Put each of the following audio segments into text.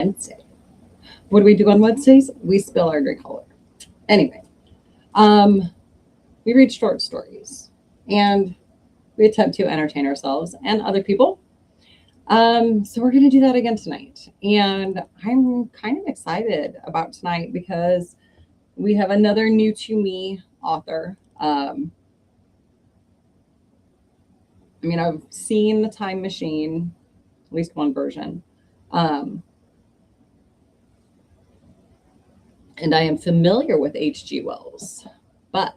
Wednesday. What do we do on Wednesdays? We spill our drink color. Anyway, um, we read short stories and we attempt to entertain ourselves and other people. So we're going to do that again tonight. And I'm kind of excited about tonight because we have another new to me author. I mean, I've seen The Time Machine, at least one version. Um, and I am familiar with H.G. Wells, but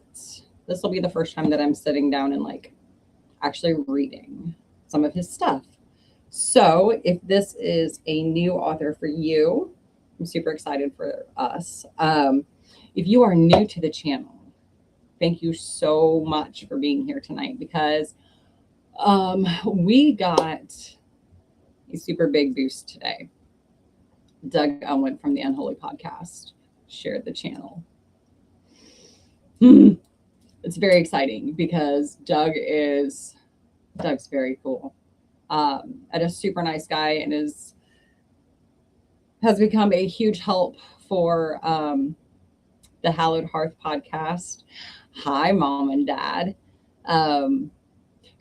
this will be the first time that I'm sitting down and like actually reading some of his stuff. So if this is a new author for you, I'm super excited for us. If you are new to the channel, thank you so much for being here tonight because we got a super big boost today. Doug Owen from the Unholy Podcast shared the channel. It's very exciting because Doug's very cool. And a super nice guy and has become a huge help for the Hallowed Hearth podcast. Hi, Mom and Dad.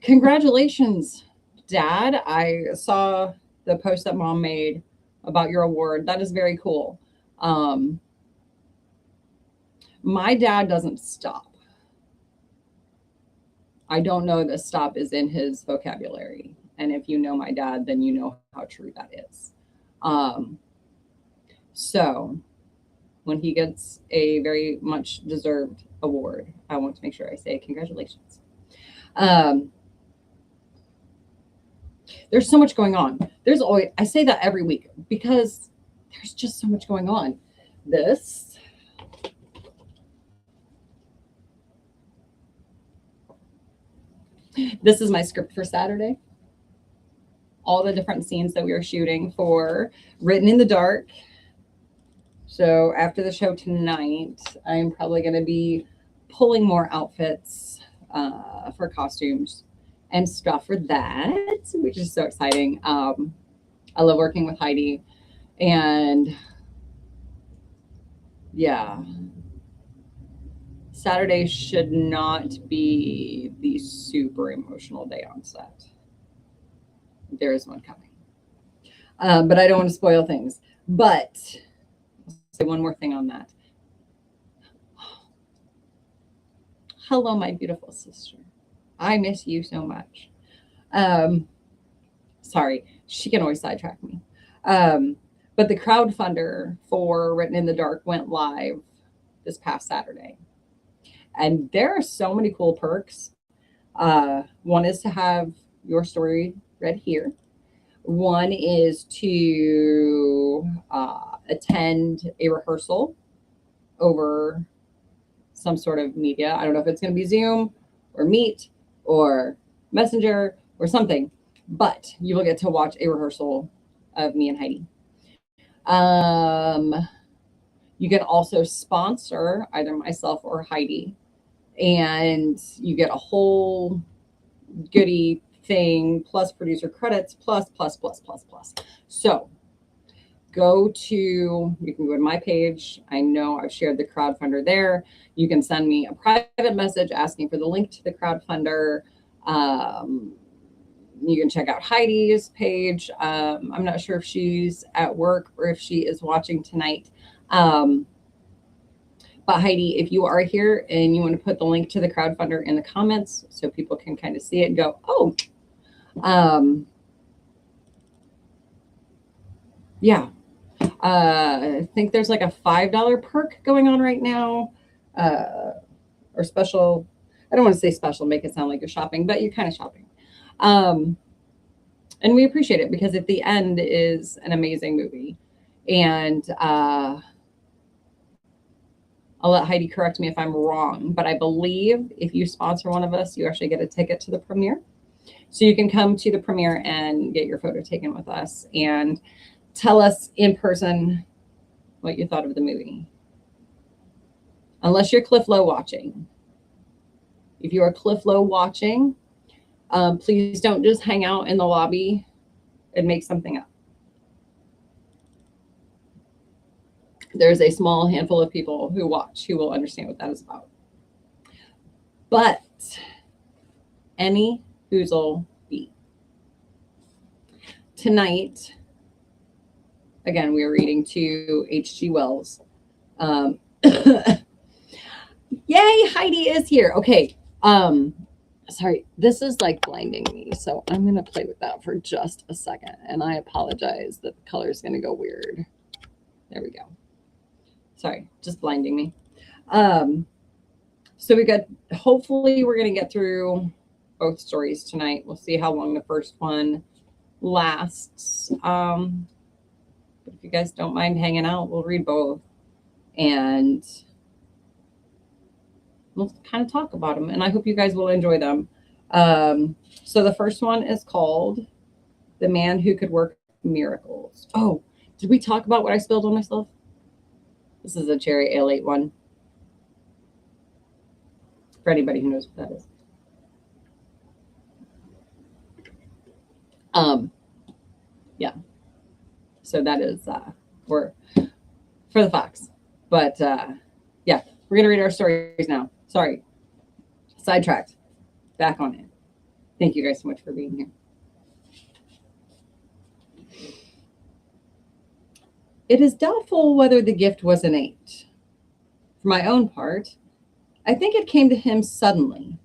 Congratulations, Dad. I saw the post that Mom made about your award. That is very cool. My dad doesn't stop. I don't know that stop is in his vocabulary. And if you know my dad, then you know how true that is. So when he gets a very much deserved award, I want to make sure I say congratulations. There's so much going on. I say that every week because there's just so much going on. This is my script for Saturday. All the different scenes that we are shooting for Written in the Dark. So after the show tonight, I'm probably going to be pulling more outfits for costumes and stuff for that, which is so exciting. I love working with Heidi. And yeah, Saturday should not be the super emotional day on set. There is one coming. But I don't want to spoil things. But I'll say one more thing on that. Hello, my beautiful sister. I miss you so much. Sorry, she can always sidetrack me. But the crowdfunder for Written in the Dark went live this past Saturday. And there are so many cool perks. One is to have your story read here. One is to attend a rehearsal over some sort of media. I don't know if it's going to be Zoom or Meet or Messenger or something, but you will get to watch a rehearsal of me and Heidi. You can also sponsor either myself or Heidi, and you get a whole goodie thing plus producer credits plus. So you can go to my page. I know I've shared the crowdfunder there. You can send me a private message asking for the link to the crowdfunder. You can check out Heidi's page. I'm not sure if she's at work or if she is watching tonight. But Heidi, if you are here and you want to put the link to the crowdfunder in the comments so people can kind of see it and go, oh, yeah. I think there's like a $5 perk going on right now, or special. I don't want to say special, make it sound like you're shopping, but you're kind of shopping. And we appreciate it because at the end is an amazing movie. And I'll let Heidi correct me if I'm wrong, but I believe if you sponsor one of us, you actually get a ticket to the premiere. So you can come to the premiere and get your photo taken with us and tell us in person what you thought of the movie. Unless you're Cliff Low watching. If you are Cliff Low watching, please don't just hang out in the lobby and make something up. There's a small handful of people who watch who will understand what that is about. But any whoozle be. Tonight, again, we are reading to H.G. Wells. Yay, Heidi is here. Okay. Sorry, this is like blinding me, so I'm going to play with that for just a second, and I apologize that the color is going to go weird. There we go. Sorry, just blinding me. So we got, hopefully we're going to get through both stories tonight. We'll see how long the first one lasts. But if you guys don't mind hanging out, we'll read both. And we'll kind of talk about them. And I hope you guys will enjoy them. So the first one is called The Man Who Could Work Miracles. Oh, did we talk about what I spilled on myself? This is a cherry ale one. For anybody who knows what that is. Yeah. So that is for the fox. But yeah, we're gonna read our stories now. Sorry. Sidetracked. Back on it. Thank you guys so much for being here. It is doubtful whether the gift was innate. For my own part, I think it came to him suddenly.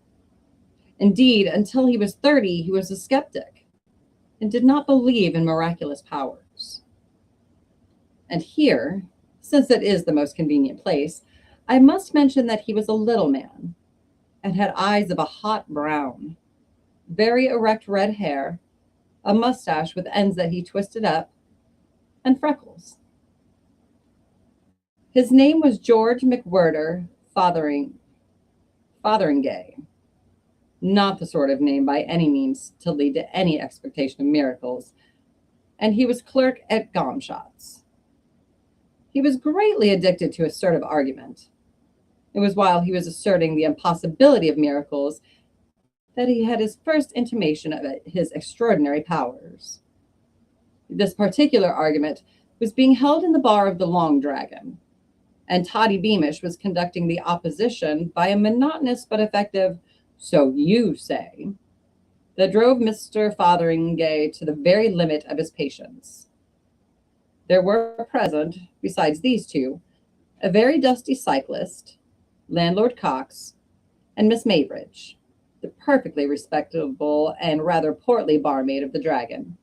Indeed, until he was 30, he was a skeptic and did not believe in miraculous powers. And here, since it is the most convenient place, I must mention that he was a little man and had eyes of a hot brown, very erect red hair, a mustache with ends that he twisted up, and freckles. His name was George McWhirter Fotheringay. Not the sort of name by any means to lead to any expectation of miracles, and he was clerk at Gomshott's. He was greatly addicted to assertive argument. It was while he was asserting the impossibility of miracles that he had his first intimation of his extraordinary powers. This particular argument was being held in the bar of the Long Dragon, and Toddy Beamish was conducting the opposition by a monotonous but effective "so you say," that drove Mr. Fotheringay to the very limit of his patience. There were present, besides these two, a very dusty cyclist, Landlord Cox, and Miss Maybridge, the perfectly respectable and rather portly barmaid of the Dragon.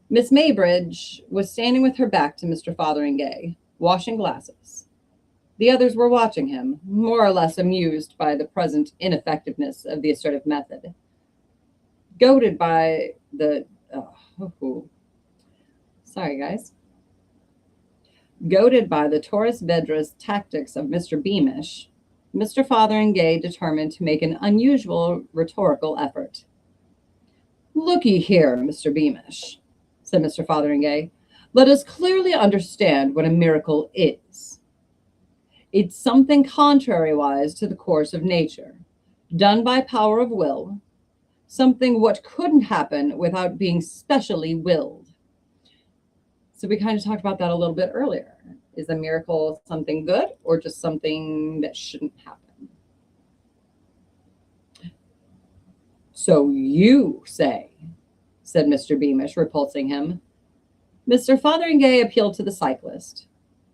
Miss Maybridge was standing with her back to Mr. Fotheringay, washing glasses. The others were watching him, more or less amused by the present ineffectiveness of the assertive method. Goaded by the... sorry, guys. Goaded by the Torres Vedras tactics of Mr. Beamish, Mr. Fotheringay determined to make an unusual rhetorical effort. "Look ye here, Mr. Beamish," said Mr. Fotheringay. "Let us clearly understand what a miracle is. It's something contrariwise to the course of nature, done by power of will, something what couldn't happen without being specially willed." So we kind of talked about that a little bit earlier. Is a miracle something good or just something that shouldn't happen? "So you say," said Mr. Beamish, repulsing him. Mr. Fotheringay appealed to the cyclist,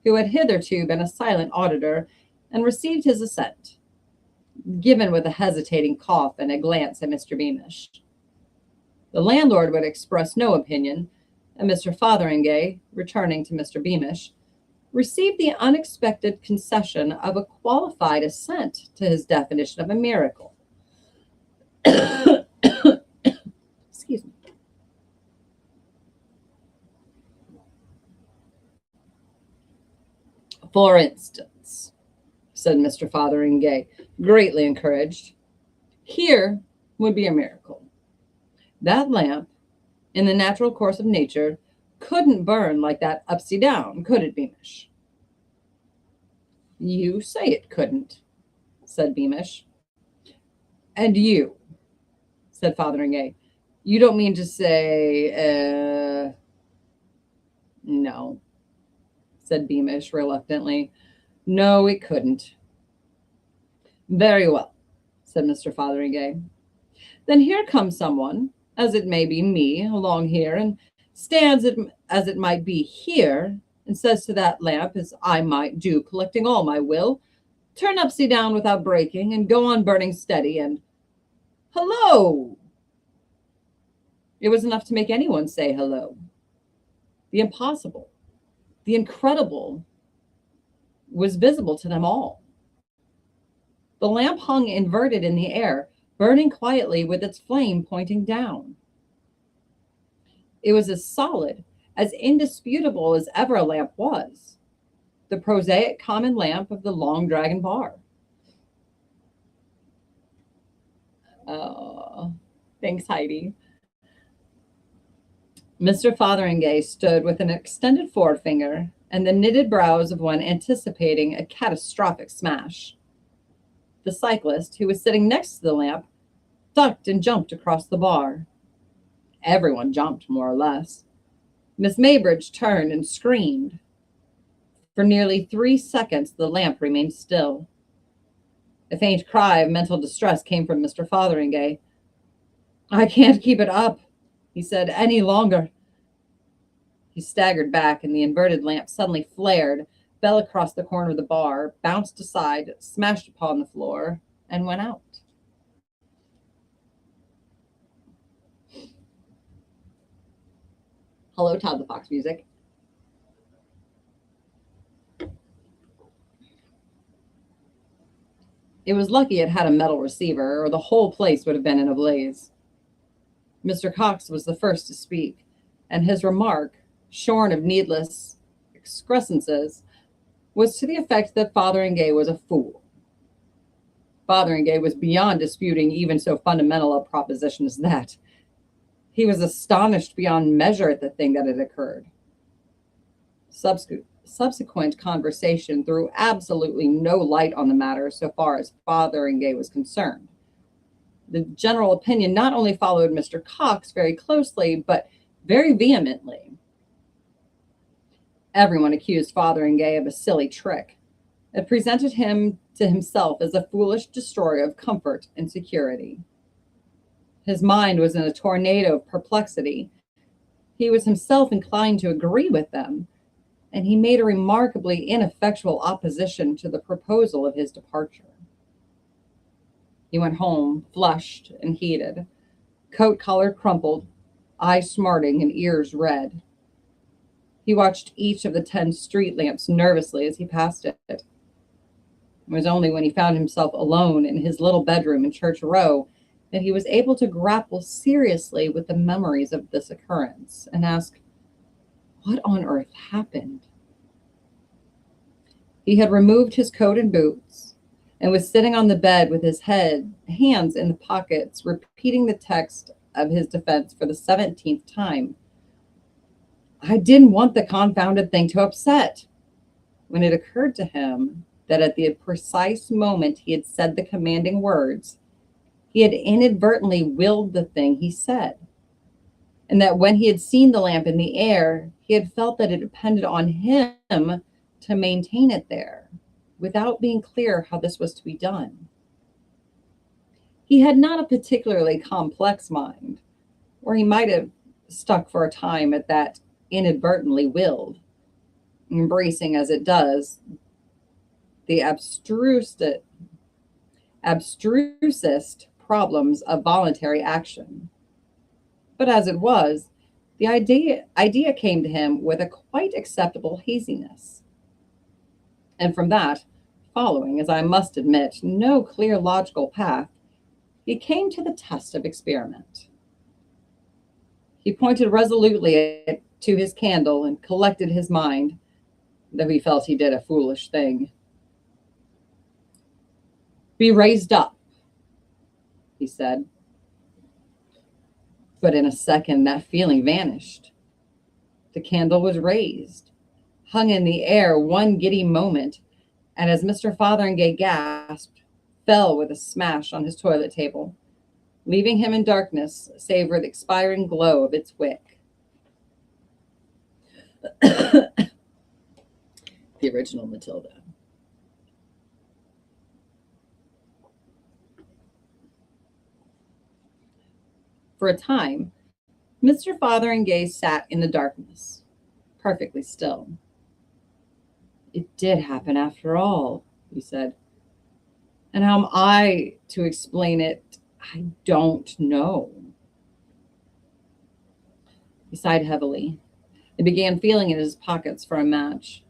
who had hitherto been a silent auditor, and received his assent, given with a hesitating cough and a glance at Mr. Beamish. The landlord would express no opinion, and Mr. Fotheringay, returning to Mr. Beamish, received the unexpected concession of a qualified assent to his definition of a miracle. Excuse me. "For instance," said Mr. Fotheringay, greatly encouraged, "here would be a miracle. That lamp, in the natural course of nature, couldn't burn like that upsy down, could it, Beamish?" "You say it couldn't," said Beamish. "And you," said Fotheringay, "you don't mean to say, no," said Beamish reluctantly. No, it couldn't. Very well, said Mr. Fotheringay. Then here comes someone, as it may be me, along here, and stands it as it might be here, and says to that lamp, as I might do, collecting all my will, turn upside down without breaking, and go on burning steady, and hello! It was enough to make anyone say hello. The impossible, the incredible, was visible to them all. The lamp hung inverted in the air, burning quietly with its flame pointing down. It was as solid, as indisputable as ever a lamp was, the prosaic common lamp of the Long Dragon bar. Oh, thanks, Heidi. Mr. Fotheringay stood with an extended forefinger and the knitted brows of one anticipating a catastrophic smash. The cyclist, who was sitting next to the lamp, ducked and jumped across the bar. Everyone jumped, more or less. Miss Maybridge turned and screamed. For nearly 3 seconds, the lamp remained still. A faint cry of mental distress came from Mr. Fotheringay. I can't keep it up, he said, any longer. He staggered back, and the inverted lamp suddenly flared, fell across the corner of the bar, bounced aside, smashed upon the floor, and went out. Hello, Todd the Fox music. It was lucky it had a metal receiver, or the whole place would have been in a blaze. Mr. Cox was the first to speak, and his remark, shorn of needless excrescences, was to the effect that Fotheringay was a fool. Fotheringay was beyond disputing even so fundamental a proposition as that. He was astonished beyond measure at the thing that had occurred. Subsequent conversation threw absolutely no light on the matter so far as Fotheringay was concerned. The general opinion not only followed Mr. Cox very closely, but very vehemently. Everyone accused Fotheringay of a silly trick. It presented him to himself as a foolish destroyer of comfort and security. His mind was in a tornado of perplexity. He was himself inclined to agree with them, and he made a remarkably ineffectual opposition to the proposal of his departure. He went home, flushed and heated, coat collar crumpled, eyes smarting and ears red. He watched each of the 10 street lamps nervously as he passed it. It was only when he found himself alone in his little bedroom in Church Row that he was able to grapple seriously with the memories of this occurrence and ask, what on earth happened? He had removed his coat and boots and was sitting on the bed with his hands in the pockets, repeating the text of his defense for the 17th time. I didn't want the confounded thing to upset. When it occurred to him that at the precise moment he had said the commanding words, he had inadvertently willed the thing he said, and that when he had seen the lamp in the air, he had felt that it depended on him to maintain it there, without being clear how this was to be done. He had not a particularly complex mind, or he might have stuck for a time at that inadvertently willed, embracing as it does the abstrusest problems of voluntary action. But as it was, the idea came to him with a quite acceptable haziness. And from that, following, as I must admit, no clear logical path, he came to the test of experiment. He pointed resolutely to his candle and collected his mind, though he felt he did a foolish thing. Be raised up, he said. But in a second, that feeling vanished. The candle was raised, hung in the air one giddy moment, and as Mr. Fotheringay gasped, fell with a smash on his toilet table, leaving him in darkness save for the expiring glow of its wick. original Matilda. For a time, Mr. Fotheringay sat in the darkness, perfectly still. It did happen after all, he said. And how am I to explain it? I don't know. He sighed heavily and began feeling in his pockets for a match.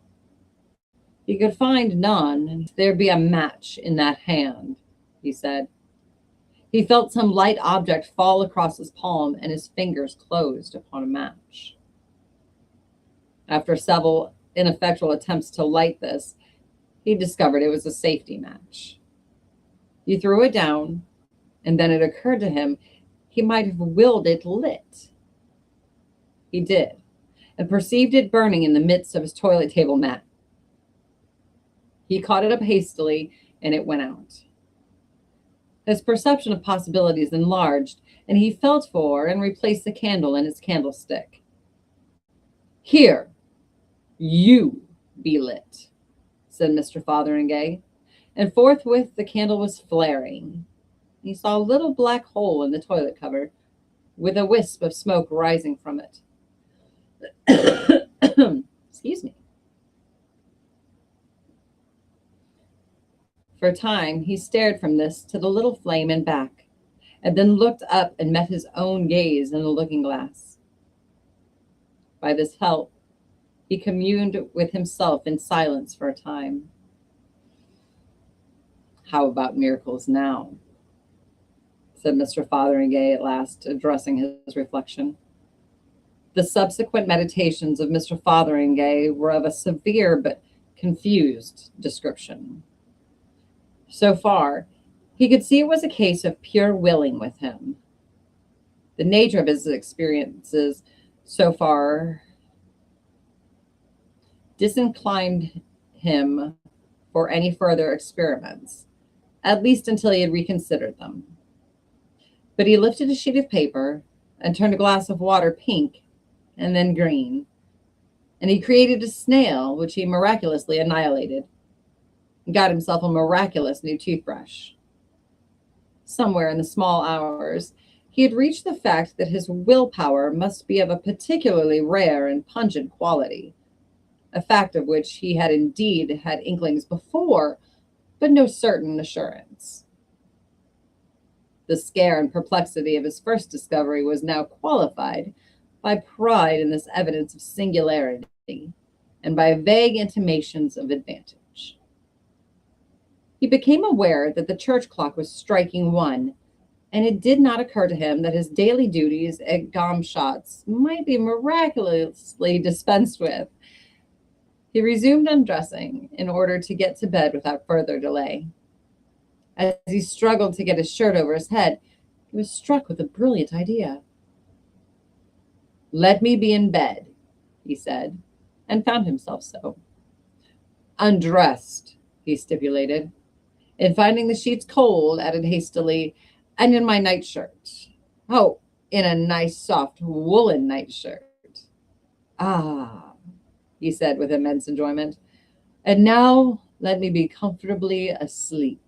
He could find none, and there'd be a match in that hand, he said. He felt some light object fall across his palm, and his fingers closed upon a match. After several ineffectual attempts to light this, he discovered it was a safety match. He threw it down, and then it occurred to him he might have willed it lit. He did, and perceived it burning in the midst of his toilet table mat. He caught it up hastily, and it went out. His perception of possibilities enlarged, and he felt for and replaced the candle in its candlestick. Here, you be lit, said Mr. Fotheringay, and forthwith the candle was flaring. He saw a little black hole in the toilet cover, with a wisp of smoke rising from it. Excuse me. For a time, he stared from this to the little flame and back, and then looked up and met his own gaze in the looking-glass. By this help, he communed with himself in silence for a time. How about miracles now? Said Mr. Fotheringay at last, addressing his reflection. The subsequent meditations of Mr. Fotheringay were of a severe but confused description. So far, he could see it was a case of pure willing with him. The nature of his experiences so far disinclined him for any further experiments, at least until he had reconsidered them. But he lifted a sheet of paper and turned a glass of water pink and then green, and he created a snail, which he miraculously annihilated, and got himself a miraculous new toothbrush. Somewhere in the small hours, he had reached the fact that his willpower must be of a particularly rare and pungent quality, a fact of which he had indeed had inklings before, but no certain assurance. The scare and perplexity of his first discovery was now qualified by pride in this evidence of singularity and by vague intimations of advantage. He became aware that the church clock was striking 1, and it did not occur to him that his daily duties at Gomshott's might be miraculously dispensed with. He resumed undressing in order to get to bed without further delay. As he struggled to get his shirt over his head, he was struck with a brilliant idea. Let me be in bed, he said, and found himself so. Undressed, he stipulated, and finding the sheets cold, added hastily, and in my nightshirt. Oh, in a nice soft woolen nightshirt. Ah, he said with immense enjoyment. And now let me be comfortably asleep.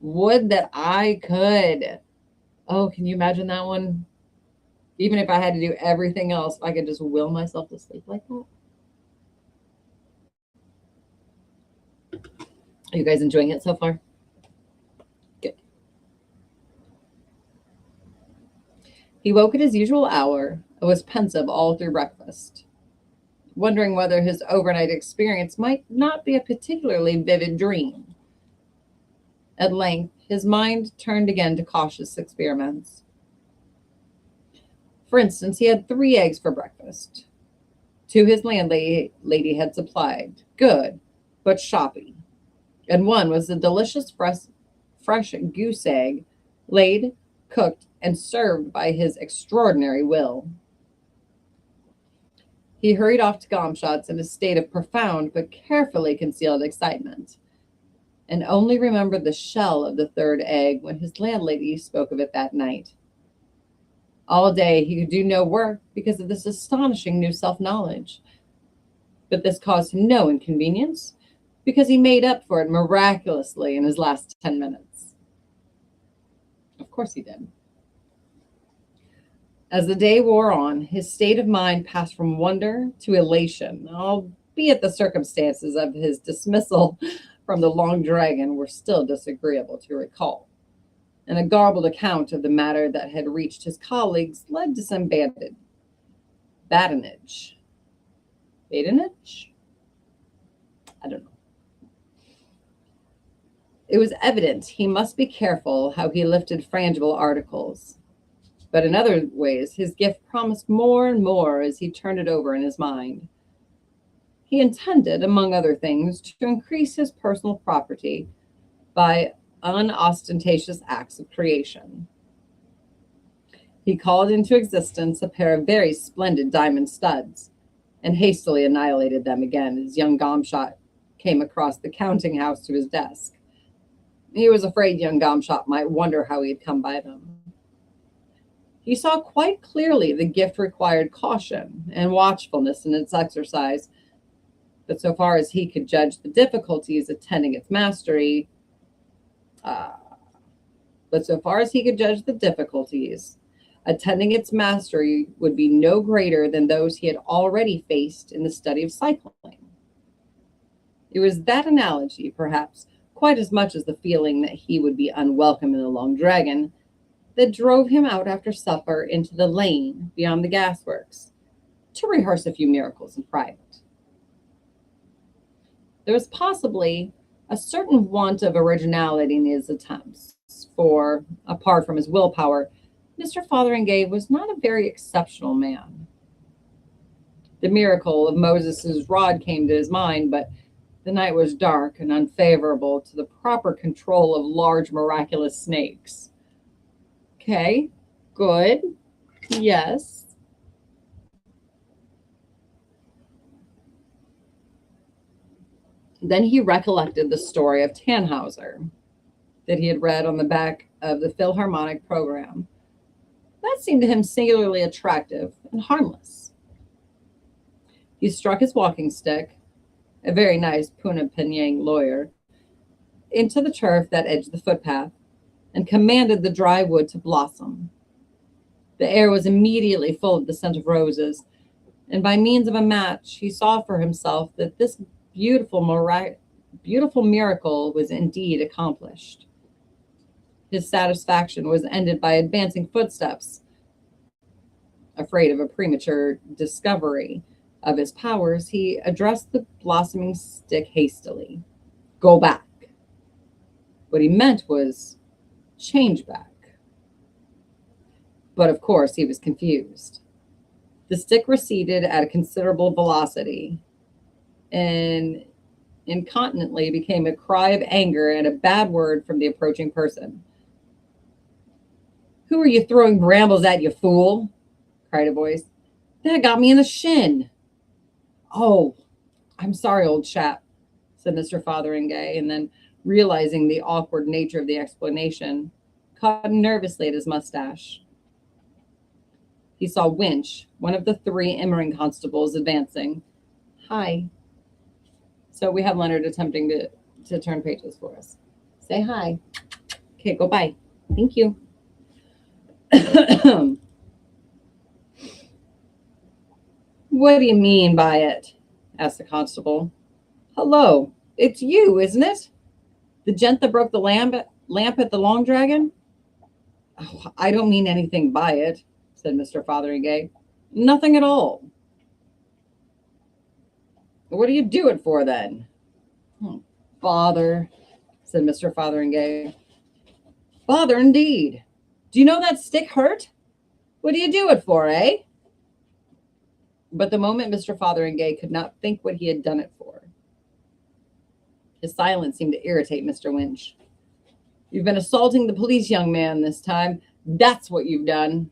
Would that I could. Oh, can you imagine that one? Even if I had to do everything else, I could just will myself to sleep like that. Are you guys enjoying it so far? Good. He woke at his usual hour and was pensive all through breakfast, wondering whether his overnight experience might not be a particularly vivid dream. At length, his mind turned again to cautious experiments. For instance, he had 3 eggs for breakfast. 2 his landlady had supplied, good, but shoppy. And 1 was a delicious fresh goose egg, laid, cooked, and served by his extraordinary will. He hurried off to Gomshott's in a state of profound but carefully concealed excitement, and only remembered the shell of the 3rd egg when his landlady spoke of it that night. All day he could do no work because of this astonishing new self-knowledge. But this caused him no inconvenience because he made up for it miraculously in his last 10 minutes. Of course he did. As the day wore on, his state of mind passed from wonder to elation, albeit the circumstances of his dismissal from the Long Dragon were still disagreeable to recall, and a garbled account of the matter that had reached his colleagues led to some badinage. Badinage? I don't know. It was evident he must be careful how he lifted frangible articles. But in other ways, his gift promised more and more as he turned it over in his mind. He intended, among other things, to increase his personal property by unostentatious acts of creation. He called into existence a pair of very splendid diamond studs and hastily annihilated them again as young Gomshot came across the counting house to his desk. He was afraid young Gomshot might wonder how he had come by them. He saw quite clearly the gift required caution and watchfulness in its exercise, but so far as he could judge the difficulties attending its mastery, would be no greater than those he had already faced in the study of cycling. It was that analogy, perhaps, quite as much as the feeling that he would be unwelcome in the Long Dragon, that drove him out after supper into the lane beyond the gasworks to rehearse a few miracles in private. There was possibly a certain want of originality in his attempts, for, apart from his willpower, Mr. Fotheringay was not a very exceptional man. The miracle of Moses' rod came to his mind, but the night was dark and unfavorable to the proper control of large miraculous snakes. Okay, good. Yes. Then he recollected the story of Tannhauser that he had read on the back of the Philharmonic program. That seemed to him singularly attractive and harmless. He struck his walking stick, a very nice Punapinyang lawyer, into the turf that edged the footpath, and commanded the dry wood to blossom. The air was immediately full of the scent of roses, and by means of a match, he saw for himself that this beautiful miracle was indeed accomplished. His satisfaction was ended by advancing footsteps. Afraid of a premature discovery of his powers, he addressed the blossoming stick hastily. Go back. What he meant was change back. But of course he was confused. The stick receded at a considerable velocity and incontinently became a cry of anger and a bad word from the approaching person. Who are you throwing brambles at, you fool? Cried a voice. That got me in the shin. Oh, I'm sorry, old chap, said Mr. Fotheringay, and then, realizing the awkward nature of the explanation, caught nervously at his mustache. He saw Winch, one of the three Immering constables, advancing. Hi. So we have Leonard attempting to turn pages for us. Say hi. Okay, go bye. Thank you. What do you mean by it? Asked the constable. Hello, it's you, isn't it? The gent that broke the lamp at the Long Dragon? Oh, I don't mean anything by it, said Mr. Fotheringay. Nothing at all. What do you do it for, then? Bother, said Mr. Fotheringay. Bother, indeed. Do you know that stick hurt? What do you do it for, eh? But the moment Mr. Fotheringay could not think what he had done it for. His silence seemed to irritate Mr. Winch. You've been assaulting the police, young man, this time. That's what you've done.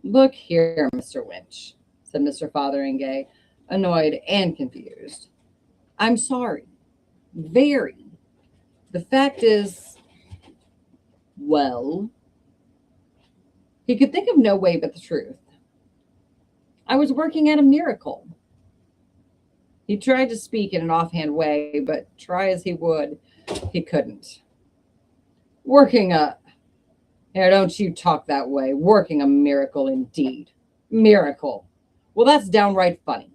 Look here, Mr. Winch, said Mr. Fotheringay, annoyed and confused. I'm sorry. Very. The fact is, well, he could think of no way but the truth. I was working at a miracle. He tried to speak in an offhand way, but try as he would, he couldn't. Working a Now, don't you talk that way. Working a miracle indeed. Miracle. Well, that's downright funny.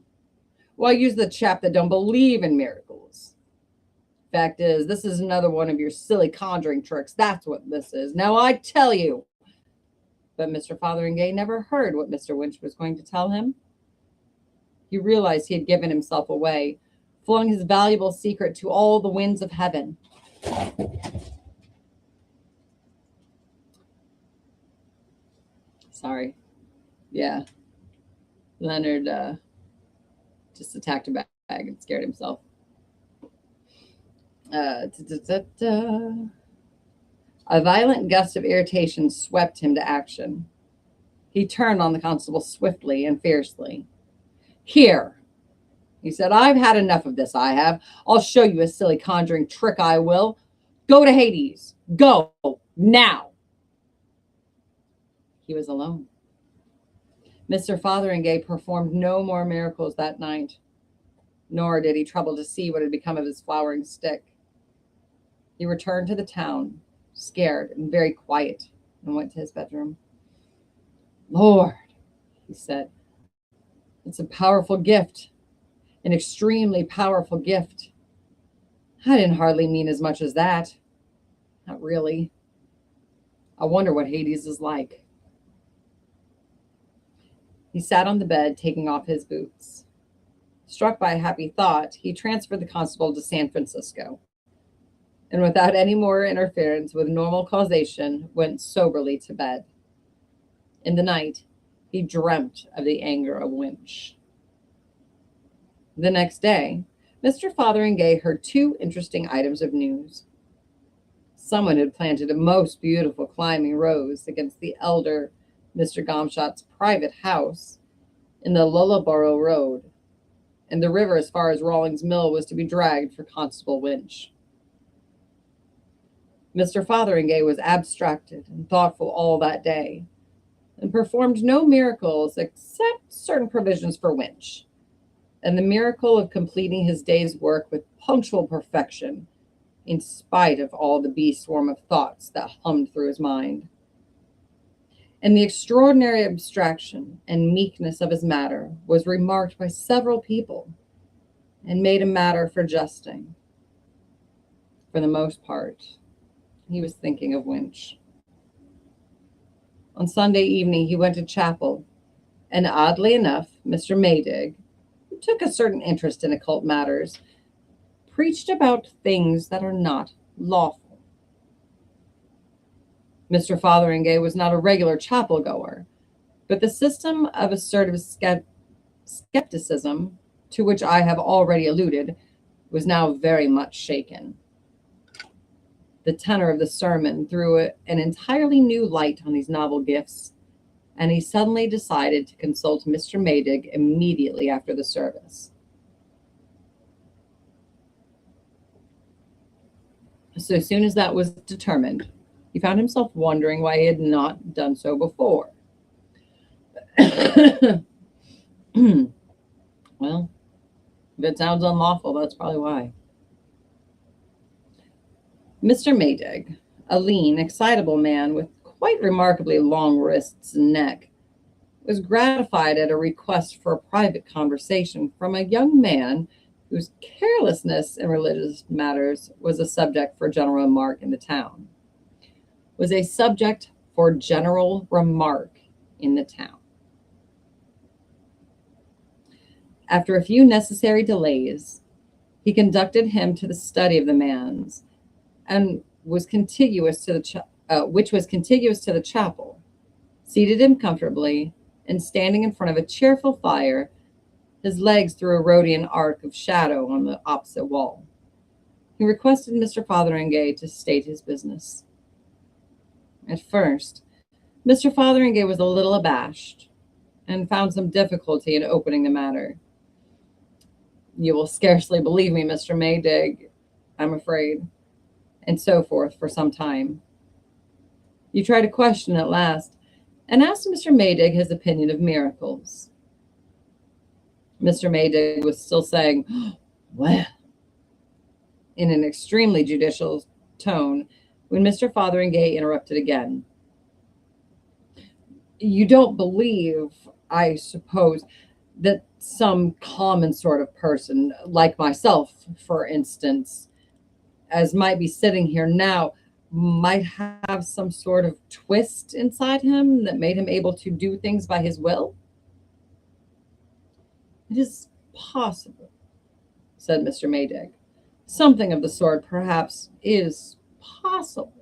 Why use the chap that don't believe in miracles? Fact is, this is another one of your silly conjuring tricks. That's what this is. Now, I tell you. But Mr. Fotheringay never heard what Mr. Winch was going to tell him. He realized he had given himself away, flung his valuable secret to all the winds of heaven. Sorry. Yeah. Leonard just attacked a bag and scared himself. A violent gust of irritation swept him to action. He turned on the constable swiftly and fiercely. Here, he said, I've had enough of this, I have. I'll show you a silly conjuring trick, I will. Go to Hades. Go, now. He was alone. Mr. Fotheringay performed no more miracles that night, nor did he trouble to see what had become of his flowering stick. He returned to the town, scared and very quiet, and went to his bedroom. Lord, he said, it's a powerful gift, an extremely powerful gift. I didn't hardly mean as much as that. Not really. I wonder what Hades is like. He sat on the bed, taking off his boots. Struck by a happy thought, he transferred the constable to San Francisco, and without any more interference with normal causation, went soberly to bed. In the night, he dreamt of the anger of Winch. The next day, Mr. Fotheringay heard two interesting items of news. Someone had planted a most beautiful climbing rose against the elder Mr. Gomshot's private house in the Lullaborough Road, and the river as far as Rawlings Mill was to be dragged for Constable Winch. Mr. Fotheringay was abstracted and thoughtful all that day, and performed no miracles except certain provisions for Winch, and the miracle of completing his day's work with punctual perfection, in spite of all the bee swarm of thoughts that hummed through his mind. And the extraordinary abstraction and meekness of his matter was remarked by several people, and made a matter for jesting. For the most part, he was thinking of Winch. On Sunday evening, he went to chapel, and oddly enough, Mr. Maydig, who took a certain interest in occult matters, preached about things that are not lawful. Mr. Fotheringay was not a regular chapel goer, but the system of assertive skepticism, to which I have already alluded, was now very much shaken. The tenor of the sermon threw an entirely new light on these novel gifts, and he suddenly decided to consult Mr. Maydig immediately after the service. So as soon as that was determined, he found himself wondering why he had not done so before. Well, if it sounds unlawful, that's probably why. Mr. Maydig, a lean, excitable man with quite remarkably long wrists and neck, was gratified at a request for a private conversation from a young man whose carelessness in religious matters was a subject for general remark in the town. Was a subject for general remark in the town. After a few necessary delays, he conducted him to the study of the man's, and was contiguous to which was contiguous to the chapel, seated him comfortably, and standing in front of a cheerful fire, his legs through a Rhodian arc of shadow on the opposite wall. He requested Mr. Fotheringay to state his business. At first, Mr. Fotheringay was a little abashed, and found some difficulty in opening the matter. You will scarcely believe me, Mr. Maydig, I'm afraid, and so forth for some time. You tried to question at last, and asked Mr. Maydig his opinion of miracles. Mr. Maydig was still saying, well, in an extremely judicial tone when Mr. Fotheringay interrupted again. You don't believe, I suppose, that some common sort of person, like myself, for instance, as might be sitting here now, might have some sort of twist inside him that made him able to do things by his will? It is possible, said Mr. Maydig. Something of the sort, perhaps, is possible.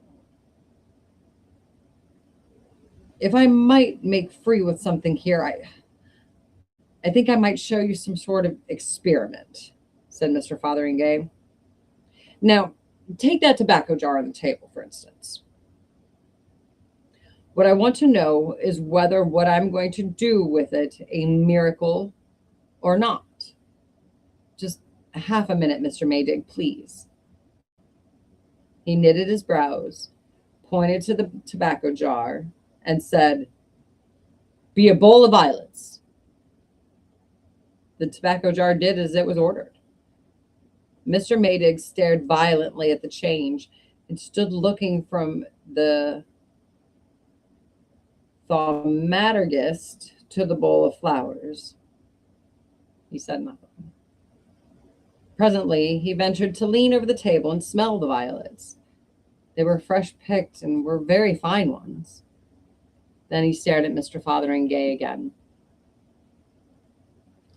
If I might make free with something here, I think I might show you some sort of experiment, said Mr. Fotheringay. Now, take that tobacco jar on the table, for instance. What I want to know is whether what I'm going to do with it a miracle or not. Just half a minute, Mr. Maydig, please. He knitted his brows, pointed to the tobacco jar, and said, be a bowl of violets. The tobacco jar did as it was ordered. Mr. Maydig stared violently at the change and stood looking from the thaumaturgist to the bowl of flowers. He said nothing. Presently, he ventured to lean over the table and smell the violets. They were fresh picked and were very fine ones. Then he stared at Mr. Fotheringay again.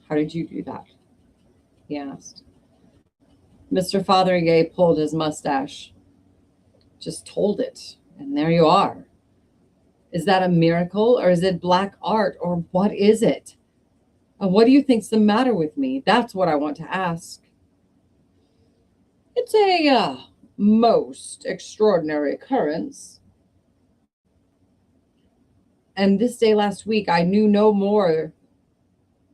How did you do that? He asked. Mr. Fotheringay pulled his mustache. Just told it, and there you are. Is that a miracle, or is it black art, or what is it? And what do you think's the matter with me? That's what I want to ask. It's a most extraordinary occurrence. And this day last week, I knew no more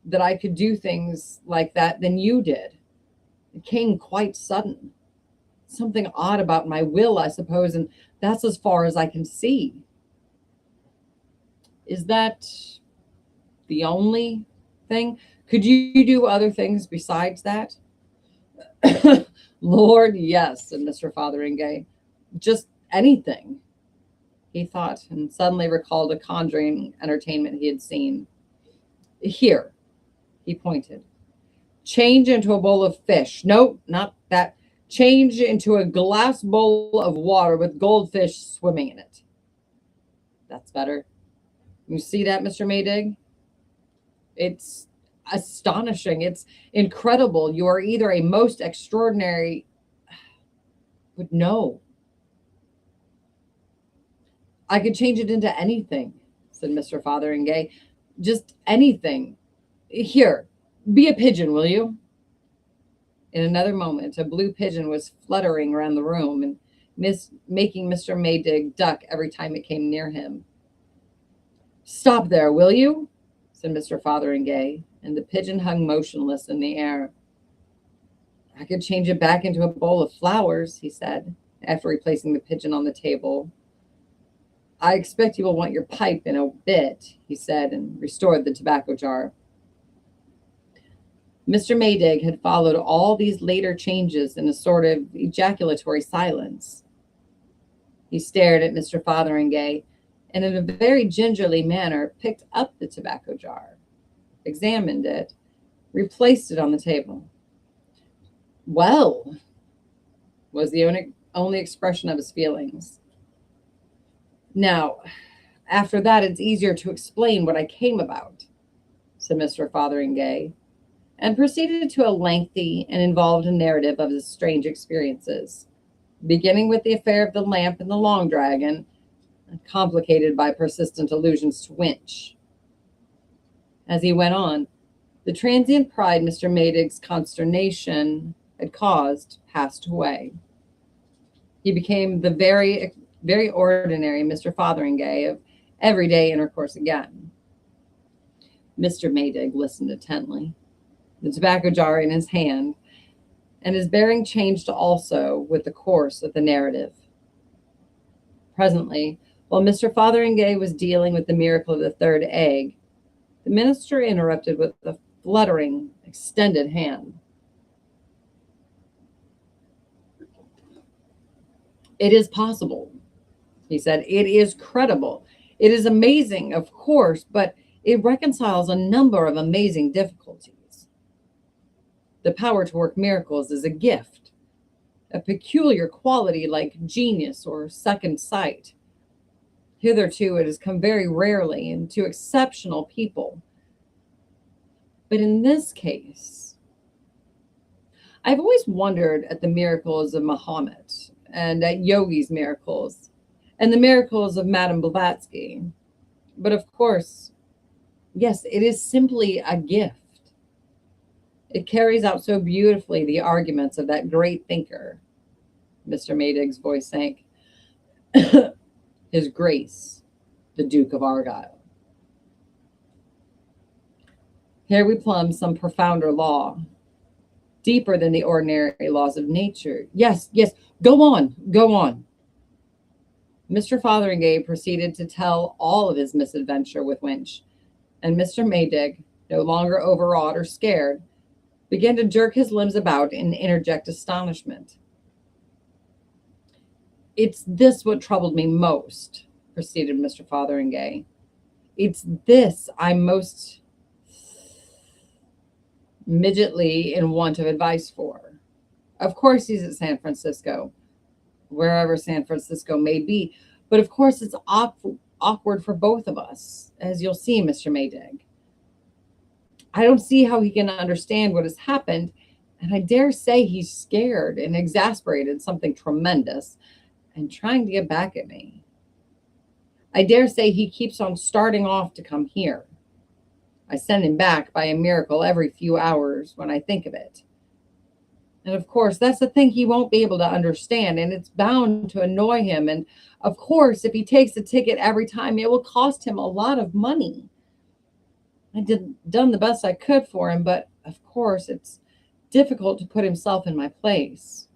that I could do things like that than you did. It came quite sudden. Something odd about my will, I suppose, and that's as far as I can see. Is that the only thing? Could you do other things besides that? Lord, yes, said Mr. Fotheringay. Just anything. He thought, and suddenly recalled a conjuring entertainment he had seen. Here, he pointed. Change into a bowl of fish. No, not that. Change into a glass bowl of water with goldfish swimming in it. That's better. You see that, Mr. Maydig? It's astonishing. It's incredible. You are either a most extraordinary, but no. I could change it into anything, said Mr. Fotheringay. Just anything. Here, be a pigeon, will you? In another moment, a blue pigeon was fluttering around the room and making Mr. Maydig duck every time it came near him. Stop there, will you? Said Mr. Fotheringay, and the pigeon hung motionless in the air. I could change it back into a bowl of flowers, he said, after replacing the pigeon on the table. I expect you will want your pipe in a bit, he said, and restored the tobacco jar. Mr. Maydig had followed all these later changes in a sort of ejaculatory silence. He stared at Mr. Fotheringay, and in a very gingerly manner picked up the tobacco jar, examined it, replaced it on the table. Well, was the only expression of his feelings. Now, after that, it's easier to explain what I came about, said Mr. Fotheringay, and proceeded to a lengthy and involved narrative of his strange experiences, beginning with the affair of the lamp and the long dragon, complicated by persistent allusions to Winch. As he went on, the transient pride Mr. Maydig's consternation had caused passed away. He became the very ordinary Mr. Fotheringay of everyday intercourse again. Mr. Maydig listened intently, the tobacco jar in his hand, and his bearing changed also with the course of the narrative. Presently, while Mr. Fotheringay was dealing with the miracle of the third egg, the minister interrupted with a fluttering extended hand. It is possible, he said. It is credible. It is amazing, of course, but it reconciles a number of amazing difficulties. The power to work miracles is a gift, a peculiar quality like genius or second sight. Hitherto, it has come very rarely and to exceptional people. But in this case, I've always wondered at the miracles of Muhammad and at Yogi's miracles and the miracles of Madame Blavatsky. But of course, yes, it is simply a gift. It carries out so beautifully the arguments of that great thinker. Mr. Maydig's voice sank. His Grace, the Duke of Argyll. Here we plumb some profounder law, deeper than the ordinary laws of nature. Yes, yes, go on, go on. Mr. Fotheringay proceeded to tell all of his misadventure with Winch, and Mr. Maydig, no longer overawed or scared, began to jerk his limbs about and interject astonishment. It's this what troubled me most, proceeded Mr. Fotheringay. It's this I'm most midgetly in want of advice for. Of course he's at San Francisco, wherever San Francisco may be, but of course it's awkward for both of us, as you'll see, Mr. Maydig. I don't see how he can understand what has happened, and I dare say he's scared and exasperated something tremendous and trying to get back at me. I dare say he keeps on starting off to come here. I send him back by a miracle every few hours when I think of it. And of course, that's the thing he won't be able to understand, and it's bound to annoy him. And of course, if he takes a ticket every time, it will cost him a lot of money. I done the best I could for him, but of course, it's difficult to put himself in my place.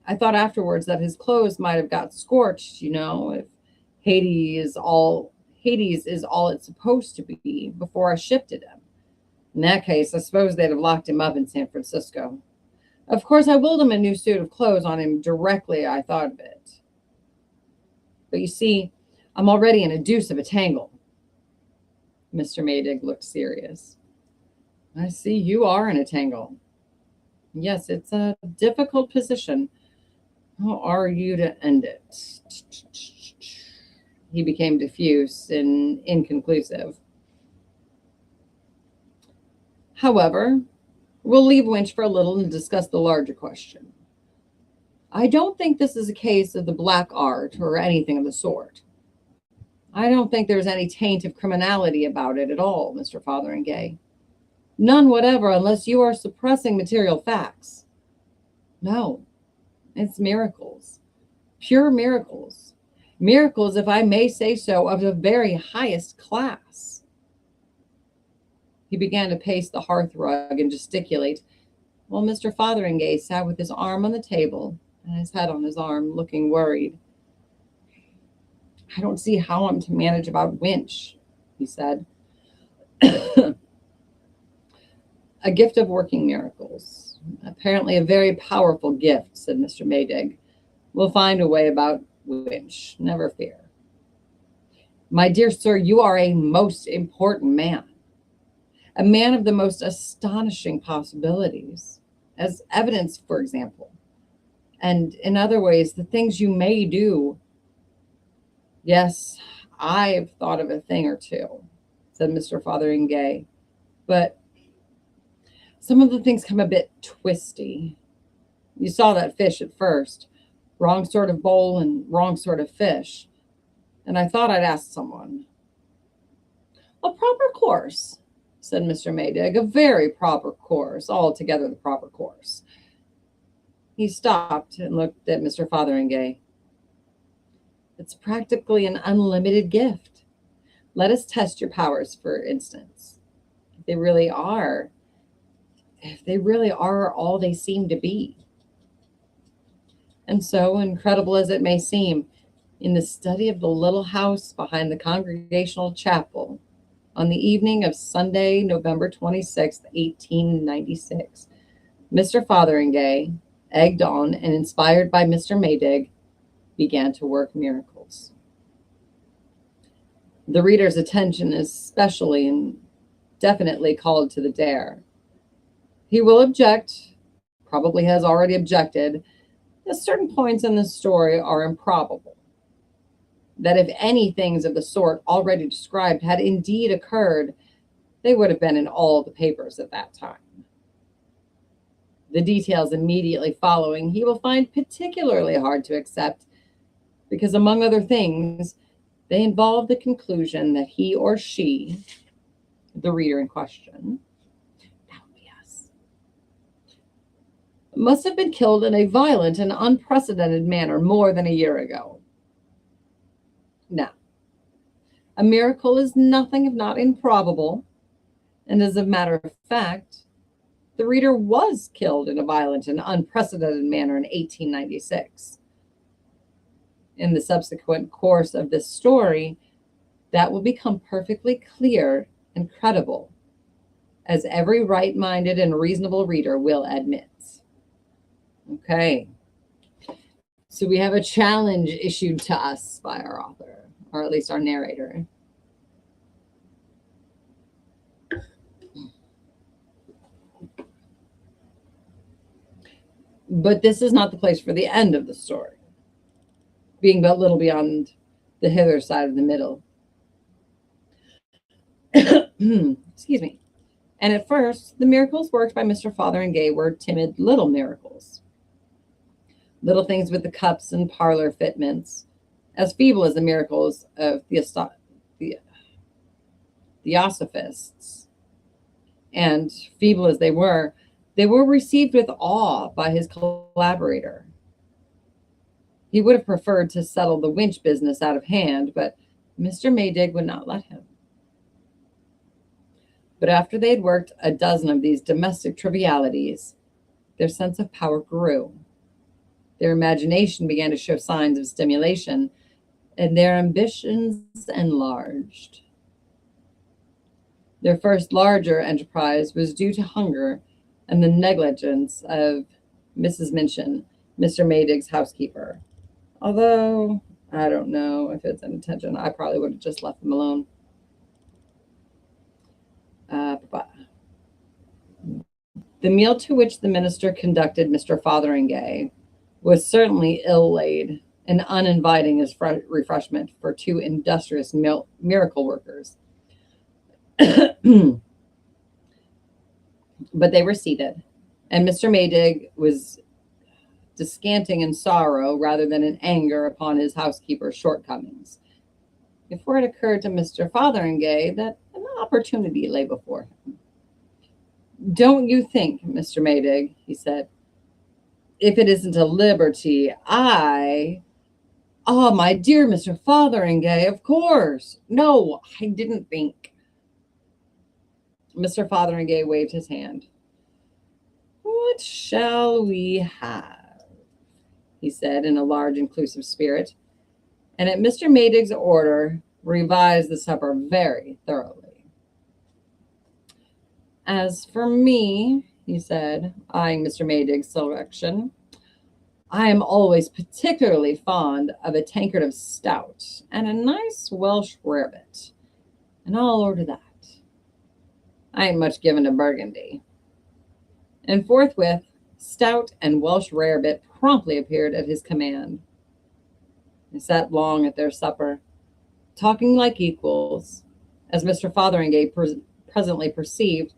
I thought afterwards that his clothes might have got scorched, if Hades is all it's supposed to be before I shifted him. In that case, I suppose they'd have locked him up in San Francisco. Of course, I willed him a new suit of clothes on him directly I thought of it. But you see, I'm already in a deuce of a tangle. Mr. Maydig looked serious. I see you are in a tangle. Yes, it's a difficult position. How are you to end it? He became diffuse and inconclusive. However, we'll leave Winch for a little and discuss the larger question. I don't think this is a case of the black art or anything of the sort. I don't think there's any taint of criminality about it at all, Mr. Fotheringay. None whatever, unless you are suppressing material facts. No, it's miracles. Pure miracles. Miracles, if I may say so, of the very highest class. He began to pace the hearthrug and gesticulate, while Mr. Fotheringay sat with his arm on the table and his head on his arm, looking worried. I don't see how I'm to manage about Winch, he said. A gift of working miracles. Apparently a very powerful gift, said Mr. Maydig. We'll find a way about Winch, never fear. My dear sir, you are a most important man. A man of the most astonishing possibilities, as evidence, for example. And in other ways, the things you may do. Yes, I've thought of a thing or two, said Mr. Fotheringay, but some of the things come a bit twisty. You saw that fish at first. Wrong sort of bowl and wrong sort of fish. And I thought I'd ask someone. A proper course, said Mr. Maydig, a very proper course, altogether the proper course. He stopped and looked at Mr. Fotheringay. It's practically an unlimited gift. Let us test your powers, for instance. If they really are all they seem to be. And so, incredible as it may seem, in the study of the little house behind the Congregational Chapel On the evening of Sunday, November 26th, 1896, Mr. Fotheringay, egged on and inspired by Mr. Maydig, began to work miracles. The reader's attention is specially and definitely called to the dare. He will object, probably has already objected, that certain points in the story are improbable. That if any things of the sort already described had indeed occurred, they would have been in all the papers at that time. The details immediately following he will find particularly hard to accept because, among other things, they involve the conclusion that he or she, the reader in question, that would be us, must have been killed in a violent and unprecedented manner more than a year ago. Now, a miracle is nothing if not improbable, and as a matter of fact, the reader was killed in a violent and unprecedented manner in 1896. In the subsequent course of this story, that will become perfectly clear and credible, as every right-minded and reasonable reader will admit. Okay. So we have a challenge issued to us by our author, or at least our narrator. But this is not the place for the end of the story, being but little beyond the hither side of the middle. Excuse me. And at first, the miracles worked by Mr. Fotheringay were timid little miracles. Little things with the cups and parlor fitments, as feeble as the miracles of theosophists. And feeble as they were received with awe by his collaborator. He would have preferred to settle the winch business out of hand, but Mr. Maydig would not let him. But after they had worked a dozen of these domestic trivialities, their sense of power grew. Their imagination began to show signs of stimulation, and their ambitions enlarged. Their first larger enterprise was due to hunger and the negligence of Mrs. Minchin, Mr. Maydig's housekeeper. Although, I don't know if it's an intention. I probably would have just left them alone. The meal to which the minister conducted Mr. Fotheringay was certainly ill-laid and uninviting as refreshment for two industrious miracle workers. But they were seated, and Mr. Maydig was descanting in sorrow rather than in anger upon his housekeeper's shortcomings, before it occurred to Mr. Fotheringay that an opportunity lay before him. "Don't you think, Mr. Maydig," he said, "if it isn't a liberty, my dear Mr. Fotheringay, of course. No, I didn't think." Mr. Fotheringay waved his hand. "What shall we have?" he said in a large, inclusive spirit, and at Mr. Maydig's order revised the supper very thoroughly. "As for me," he said, eyeing Mr. Maydig's selection, "I am always particularly fond of a tankard of stout and a nice Welsh rarebit, and I'll order that. I ain't much given to Burgundy." And forthwith, stout and Welsh rarebit promptly appeared at his command. They sat long at their supper, talking like equals, as Mr. Fotheringay presently perceived,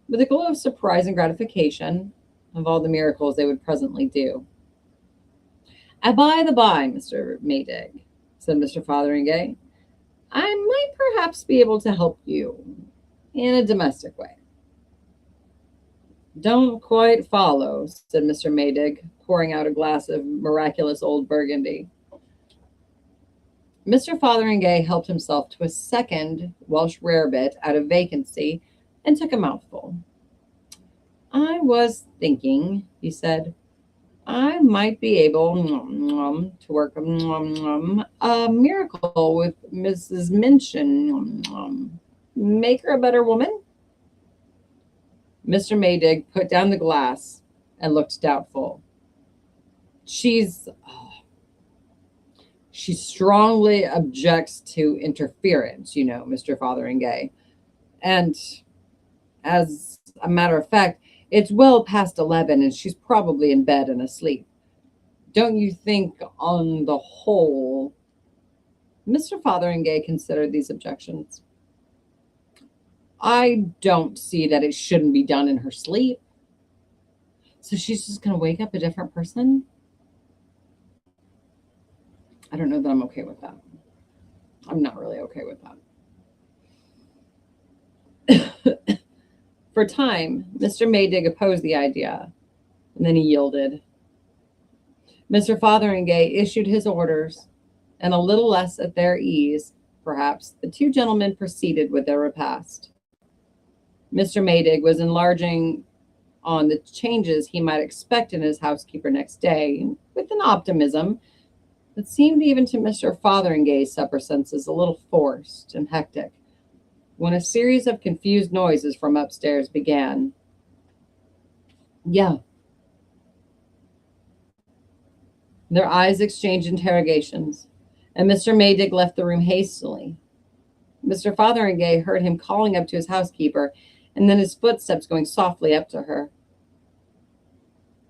with a glow of surprise and gratification, of all the miracles they would presently do. "By the by, Mr. Maydig," said Mr. Fotheringay, "I might perhaps be able to help you in a domestic way." "Don't quite follow," said Mr. Maydig, pouring out a glass of miraculous old Burgundy. Mr. Fotheringay helped himself to a second Welsh rarebit out of vacancy and took a mouthful. "I was thinking," he said, "I might be able to work a miracle with Mrs. Minchin. make her a better woman? Mr. Maydig put down the glass and looked doubtful. She strongly objects to interference, Mr. Fotheringay. And as a matter of fact, it's well past 11 and she's probably in bed and asleep. Don't you think, on the whole, Mr. Fotheringay considered these objections? I don't see that it shouldn't be done in her sleep. So she's just going to wake up a different person? I don't know that I'm okay with that. I'm not really okay with that. For a time, Mr. Maydig opposed the idea, and then he yielded. Mr. Fotheringay issued his orders, and a little less at their ease, perhaps, the two gentlemen proceeded with their repast. Mr. Maydig was enlarging on the changes he might expect in his housekeeper next day, with an optimism that seemed even to Mr. Fotheringay's supper senses a little forced and hectic, when a series of confused noises from upstairs began. Yeah. Their eyes exchanged interrogations, and Mr. Maydig left the room hastily. Mr. Fotheringay heard him calling up to his housekeeper, and then his footsteps going softly up to her.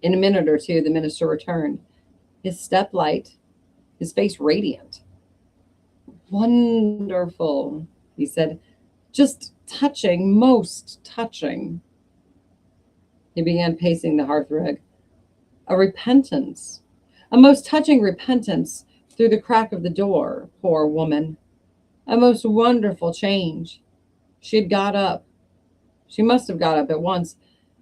In a minute or two, the minister returned, his step light, his face radiant. Wonderful, he said. Just touching, most touching. He began pacing the hearthrug. A repentance, a most touching repentance through the crack of the door, poor woman. A most wonderful change. She had got up. She must have got up at once.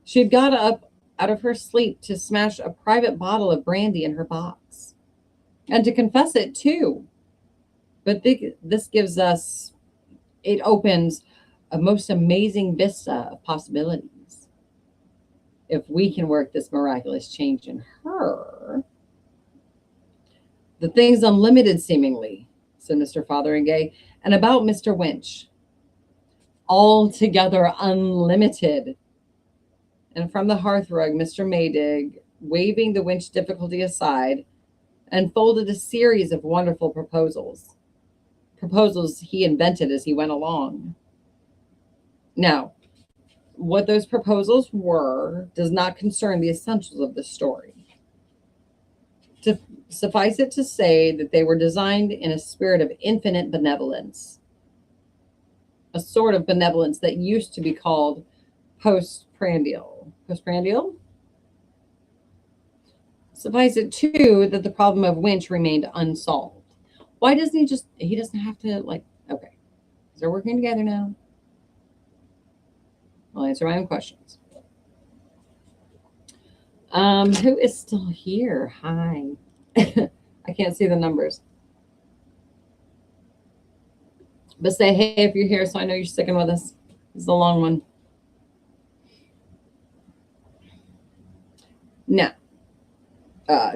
She had got up out of her sleep to smash a private bottle of brandy in her box. And to confess it, too. But this gives us, it opens a most amazing vista of possibilities. If we can work this miraculous change in her, the thing's unlimited, seemingly, said Mr. Fotheringay. And about Mr. Winch, altogether unlimited. And from the hearthrug, Mr. Maydig, waving the Winch difficulty aside, unfolded a series of wonderful proposals he invented as he went along. Now, what those proposals were does not concern the essentials of the story. To suffice it to say that they were designed in a spirit of infinite benevolence, a sort of benevolence that used to be called postprandial. Postprandial? Suffice it, too, that the problem of Winch remained unsolved. Why doesn't he doesn't have to, okay, is they're working together now? I'll answer my own questions. Who is still here? Hi. I can't see the numbers. But say hey if you're here so I know you're sticking with us. This is a long one. Now,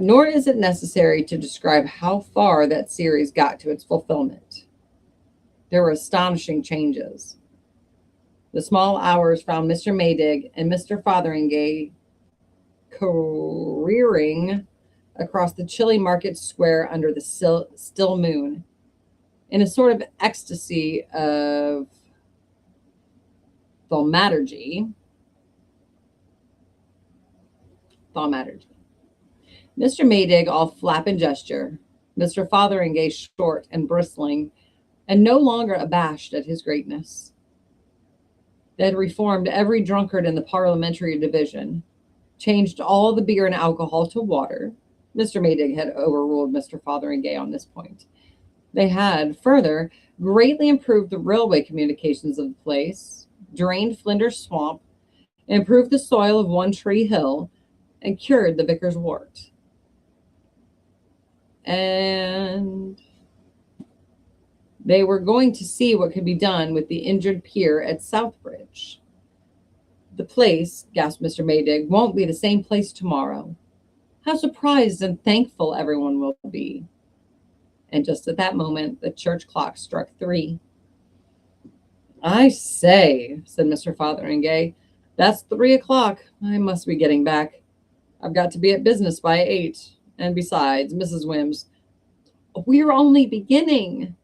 nor is it necessary to describe how far that series got to its fulfillment. There were astonishing changes. The small hours found Mr. Maydig and Mr. Fotheringay careering across the chilly market square under the still moon in a sort of ecstasy of thaumaturgy. Mr. Maydig all flap and gesture, Mr. Fotheringay short and bristling, and no longer abashed at his greatness. They had reformed every drunkard in the parliamentary division, changed all the beer and alcohol to water. Mr. Maydig had overruled Mr. Fotheringay on this point. They had, further, greatly improved the railway communications of the place, drained Flinders Swamp, improved the soil of One Tree Hill, and cured the vicar's wart. And they were going to see what could be done with the injured pier at Southbridge. The place, gasped Mr. Maydig, won't be the same place tomorrow. How surprised and thankful everyone will be. And just at that moment, the church clock struck 3. I say, said Mr. Fotheringay, that's 3 o'clock. I must be getting back. I've got to be at business by 8. And besides, Mrs. Wims, we're only beginning,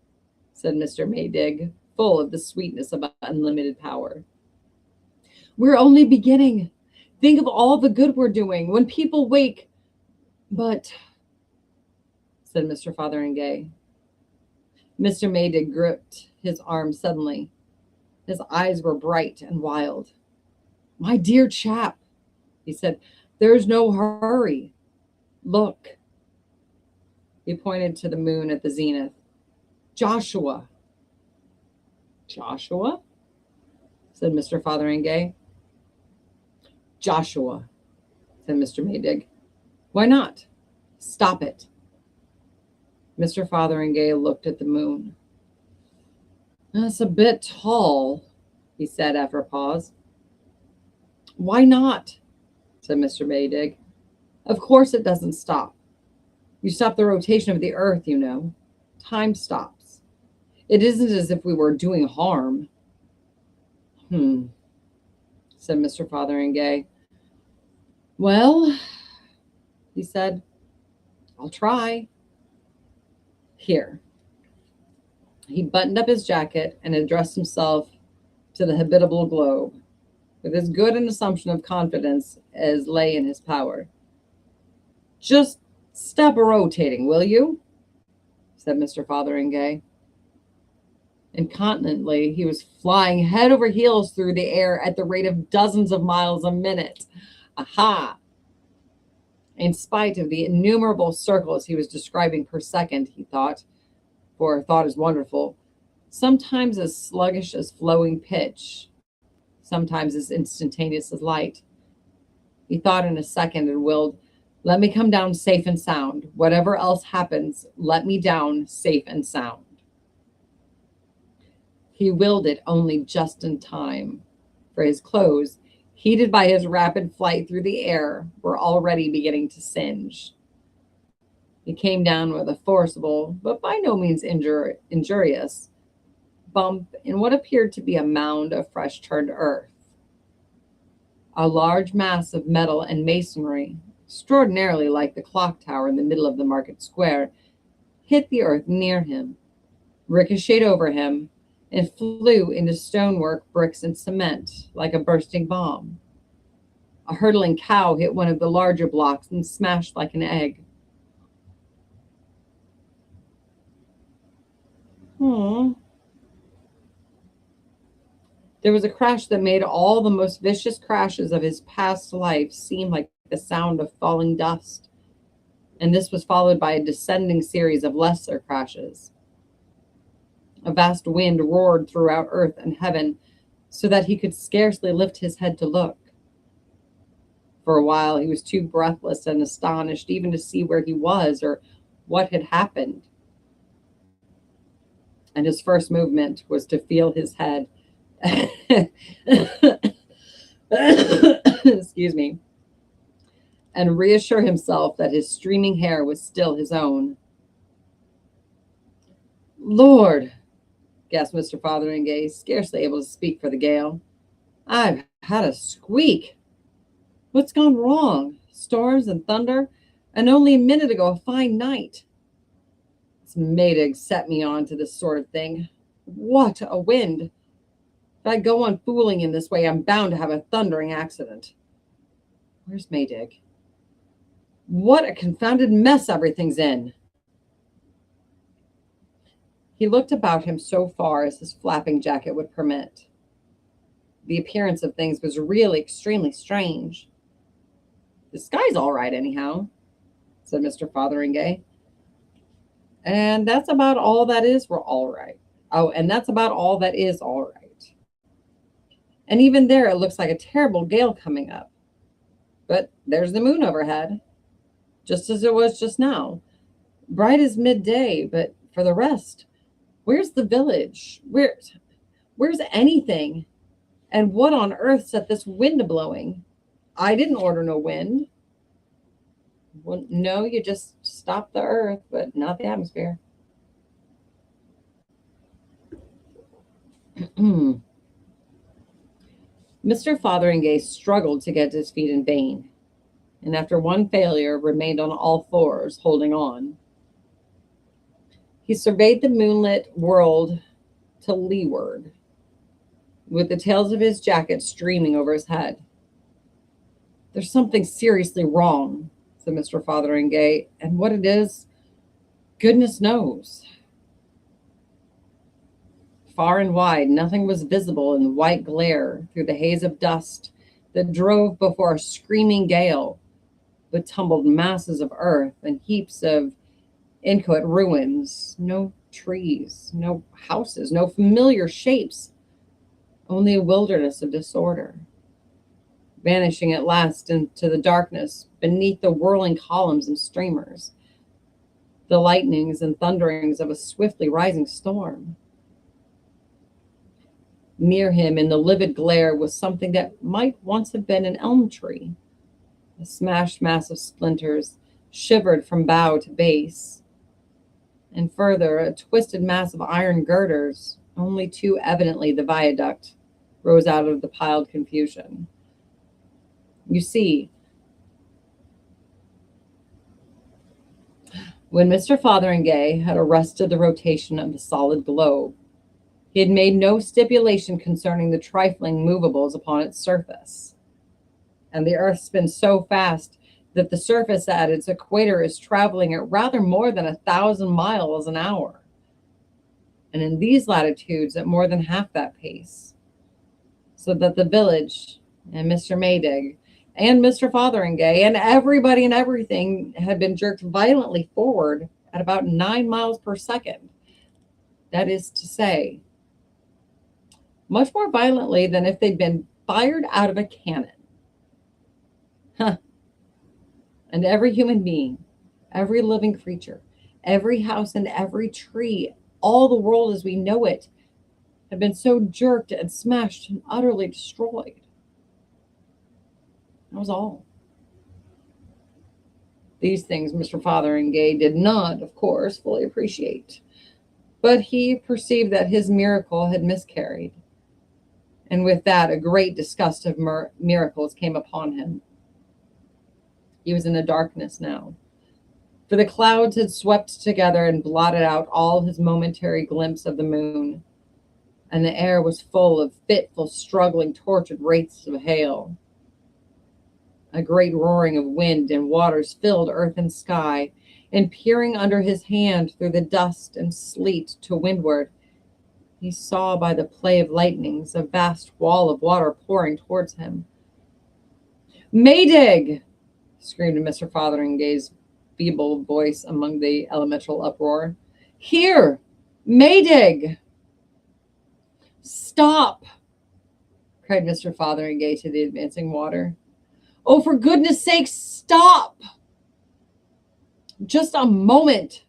said Mr. Maydig, full of the sweetness of unlimited power. We're only beginning. Think of all the good we're doing. When people wake. But, said Mr. Fotheringay. Mr. Maydig gripped his arm suddenly. His eyes were bright and wild. My dear chap, he said, there's no hurry. Look. He pointed to the moon at the zenith. Joshua. Joshua? Said Mr. Fotheringay. Joshua, said Mr. Maydig. Why not? Stop it. Mr. Fotheringay looked at the moon. That's a bit tall, he said after a pause. Why not? Said Mr. Maydig. Of course it doesn't stop. You stop the rotation of the earth, you know. Time stops. It isn't as if we were doing harm. Said Mr. Fotheringay. Well, he said, I'll try. Here. He buttoned up his jacket and addressed himself to the habitable globe, with as good an assumption of confidence as lay in his power. Just stop rotating, will you? Said Mr. Fotheringay. Incontinently, he was flying head over heels through the air at the rate of dozens of miles a minute. Aha! In spite of the innumerable circles he was describing per second, he thought, for thought is wonderful, sometimes as sluggish as flowing pitch, sometimes as instantaneous as light. He thought in a second and willed, let me come down safe and sound. Whatever else happens, let me down safe and sound. He willed it only just in time, for his clothes, heated by his rapid flight through the air, were already beginning to singe. He came down with a forcible, but by no means injurious, bump in what appeared to be a mound of fresh turned earth. A large mass of metal and masonry, extraordinarily like the clock tower in the middle of the market square, hit the earth near him, ricocheted over him, and flew into stonework, bricks, and cement like a bursting bomb. A hurtling cow hit one of the larger blocks and smashed like an egg. There was a crash that made all the most vicious crashes of his past life seem like the sound of falling dust, and this was followed by a descending series of lesser crashes. A vast wind roared throughout earth and heaven so that he could scarcely lift his head to look. For a while he was too breathless and astonished even to see where he was or what had happened. And his first movement was to feel his head. Excuse me. And reassure himself that his streaming hair was still his own. Lord, gasped Mr. Fotheringay, scarcely able to speak for the gale. I've had a squeak. What's gone wrong? Storms and thunder, and only a minute ago a fine night. This Maydig set me on to this sort of thing. What a wind! If I go on fooling in this way, I'm bound to have a thundering accident. Where's Maydig? What a confounded mess everything's in. He looked about him so far as his flapping jacket would permit. The appearance of things was really extremely strange. The sky's all right, anyhow, said Mr. Fotheringay. And that's about all that is. We're all right. Oh, and that's about all that is all right. And even there, it looks like a terrible gale coming up. But there's the moon overhead, just as it was just now. Bright as midday, but for the rest, where's the village? Where's anything? And what on earth set this wind blowing? I didn't order no wind. Well, no, you just stopped the earth, but not the atmosphere. Mr. Fotheringay struggled to get to his feet in vain, and after one failure remained on all fours, holding on. He surveyed the moonlit world to leeward, with the tails of his jacket streaming over his head. There's something seriously wrong, said Mr. Fotheringay, and what it is, goodness knows. Far and wide, nothing was visible in the white glare through the haze of dust that drove before a screaming gale, but tumbled masses of earth and heaps of inchoate ruins. No trees, no houses, no familiar shapes, only a wilderness of disorder. Vanishing at last into the darkness beneath the whirling columns and streamers, the lightnings and thunderings of a swiftly rising storm. Near him in the livid glare was something that might once have been an elm tree, a smashed mass of splinters, shivered from bough to base. And further, a twisted mass of iron girders, only too evidently the viaduct, rose out of the piled confusion. You see, when Mr. Fotheringay had arrested the rotation of the solid globe, he had made no stipulation concerning the trifling movables upon its surface. And the earth spins so fast that the surface at its equator is traveling at rather more than 1,000 miles an hour. And in these latitudes at more than half that pace. So that the village and Mr. Maydig and Mr. Fotheringay and everybody and everything had been jerked violently forward at about 9 miles per second. That is to say, much more violently than if they'd been fired out of a cannon. Huh. And every human being, every living creature, every house and every tree, all the world as we know it, had been so jerked and smashed and utterly destroyed. That was all. These things Mr. Fotheringay did not, of course, fully appreciate. But he perceived that his miracle had miscarried. And with that, a great disgust of miracles came upon him. He was in a darkness now, for the clouds had swept together and blotted out all his momentary glimpse of the moon, and the air was full of fitful, struggling, tortured wraiths of hail. A great roaring of wind and waters filled earth and sky, and peering under his hand through the dust and sleet to windward, he saw by the play of lightnings a vast wall of water pouring towards him. "Maydig!" screamed Mr. Fotheringay's feeble voice among the elemental uproar. "Here! Maydig!" "Stop!" cried Mr. Fotheringay to the advancing water. "Oh, for goodness sake, stop!" "Just a moment,"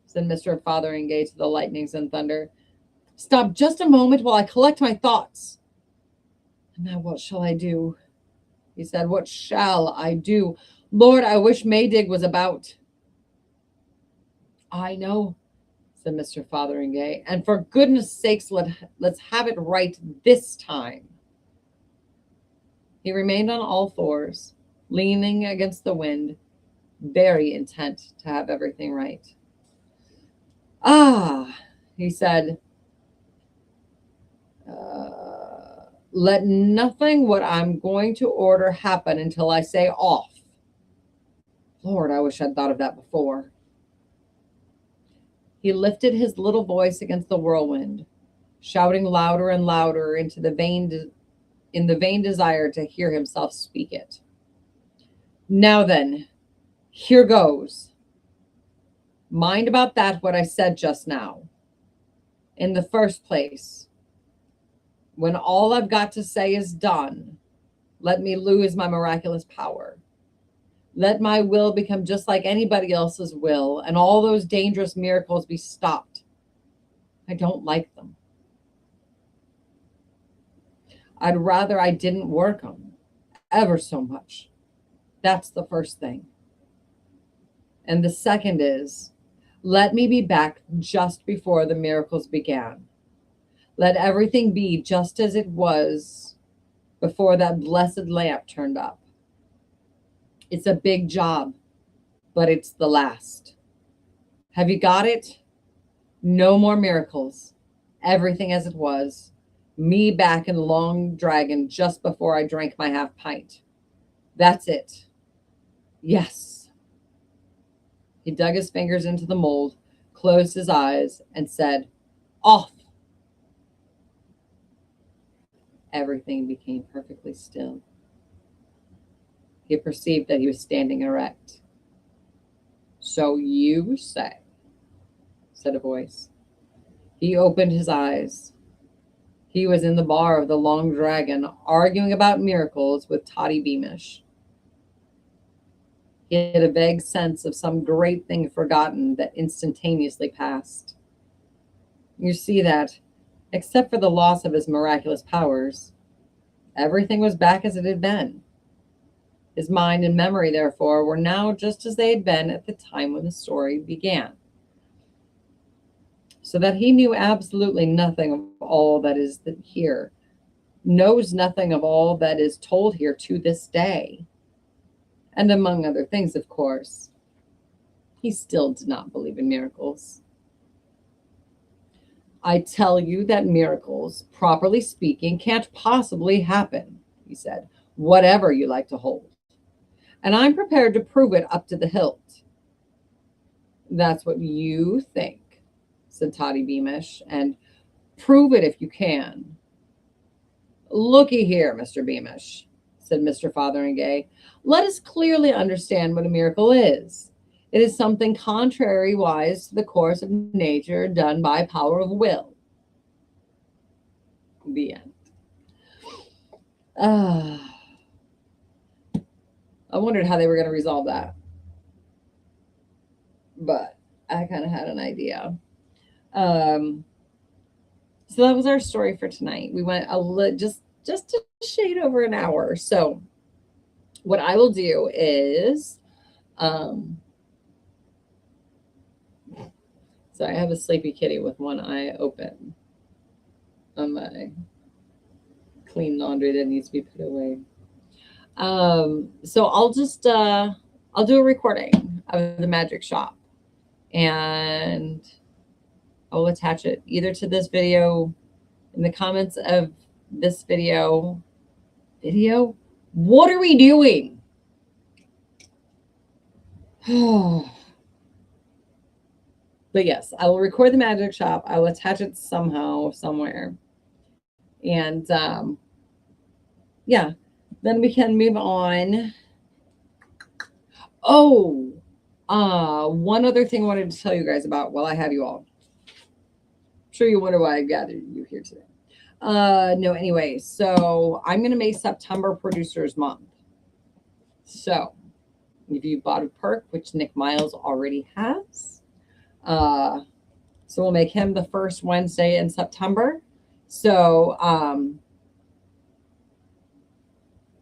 said Mr. Fotheringay to the lightnings and thunder. "Stop just a moment while I collect my thoughts." "And now what shall I do?" he said. "What shall I do? Lord, I wish Maydig was about." "I know," said Mr. Fotheringay, "and for goodness sakes, let's have it right this time." He remained on all fours, leaning against the wind, very intent to have everything right. "Ah," he said, "let nothing what I'm going to order happen until I say off. Lord, I wish I'd thought of that before." He lifted his little voice against the whirlwind, shouting louder and louder in the vain desire to hear himself speak it. "Now then, here goes. Mind about that what I said just now. In the first place, when all I've got to say is done, let me lose my miraculous power. Let my will become just like anybody else's will, and all those dangerous miracles be stopped. I don't like them. I'd rather I didn't work them, ever so much. That's the first thing. And the second is, let me be back just before the miracles began. Let everything be just as it was before that blessed lamp turned up. It's a big job, but it's the last. Have you got it? No more miracles. Everything as it was. Me back in Long Dragon just before I drank my half pint. That's it. Yes. He dug his fingers into the mold, closed his eyes, and said, off. Everything became perfectly still. He perceived that he was standing erect. So you say, said a voice. He opened his eyes. He was in the bar of the Long Dragon, arguing about miracles with Toddy Beamish. He had a vague sense of some great thing forgotten that instantaneously passed. You see that, except for the loss of his miraculous powers, everything was back as it had been. His mind and memory, therefore, were now just as they had been at the time when the story began. So that he knew absolutely nothing of all that is here, knows nothing of all that is told here to this day. And among other things, of course, he still did not believe in miracles. I tell you that miracles, properly speaking, can't possibly happen, he said, whatever you like to hold. And I'm prepared to prove it up to the hilt. That's what you think, said Toddy Beamish, and prove it if you can. Looky here, Mr. Beamish, said Mr. Fotheringay. Let us clearly understand what a miracle is. It is something contrariwise to the course of nature done by power of will. The end. I wondered how they were going to resolve that. But I kind of had an idea. So that was our story for tonight. We went just a shade over an hour. So what I will do is, so I have a sleepy kitty with one eye open on my clean laundry that needs to be put away. So I'll just, I'll do a recording of the magic shop and I'll attach it either to this video in the comments of this video. What are we doing? But yes, I will record the magic shop. I will attach it somehow, somewhere. And yeah, then we can move on. Oh, one other thing I wanted to tell you guys about while I have you all. I'm sure you wonder why I gathered you here today. No, anyway, so I'm going to make September Producers Month. So if you bought a perk, which Nick Miles already has, so we'll make him the first Wednesday in September. So,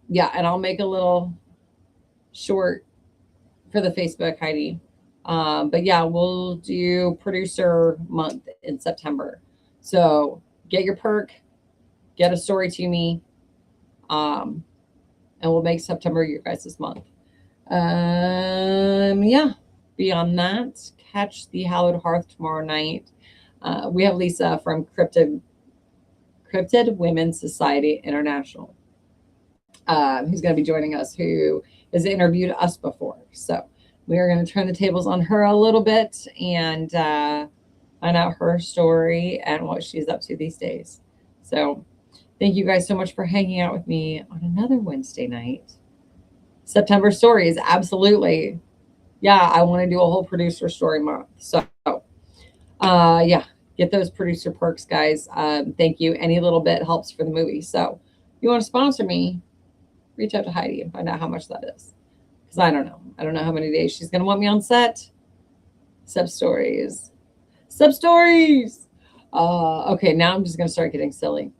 yeah, and I'll make a little short for the Facebook, Heidi. But yeah, we'll do Producer Month in September. So get your perk, get a story to me, and we'll make September your guys' month. Yeah, beyond that, catch the Hallowed Hearth tomorrow night. We have Lisa from Cryptid Women's Society International, who's going to be joining us, who has interviewed us before. So we are going to turn the tables on her a little bit and find out her story and what she's up to these days. So thank you guys so much for hanging out with me on another Wednesday night. September stories, absolutely. Yeah, I want to do a whole producer story month. So yeah, get those producer perks, guys. Thank you. Any little bit helps for the movie. So if you want to sponsor me, reach out to Heidi and find out how much that is. Because I don't know. I don't know how many days she's going to want me on set. Sub stories. Okay, now I'm just going to start getting silly.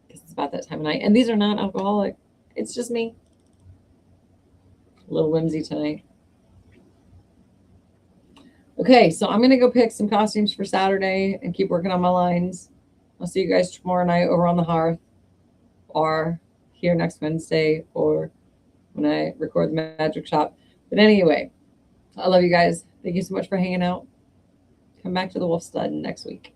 Because it's about that time of night. And these are not alcoholic. It's just me. A little whimsy tonight. Okay, so I'm gonna go pick some costumes for Saturday and keep working on my lines. I'll see you guys tomorrow night over on the hearth, or here next Wednesday, or when I record the magic shop. But anyway, I love you guys. Thank you so much for hanging out. Come back to the Wolf Stud next week.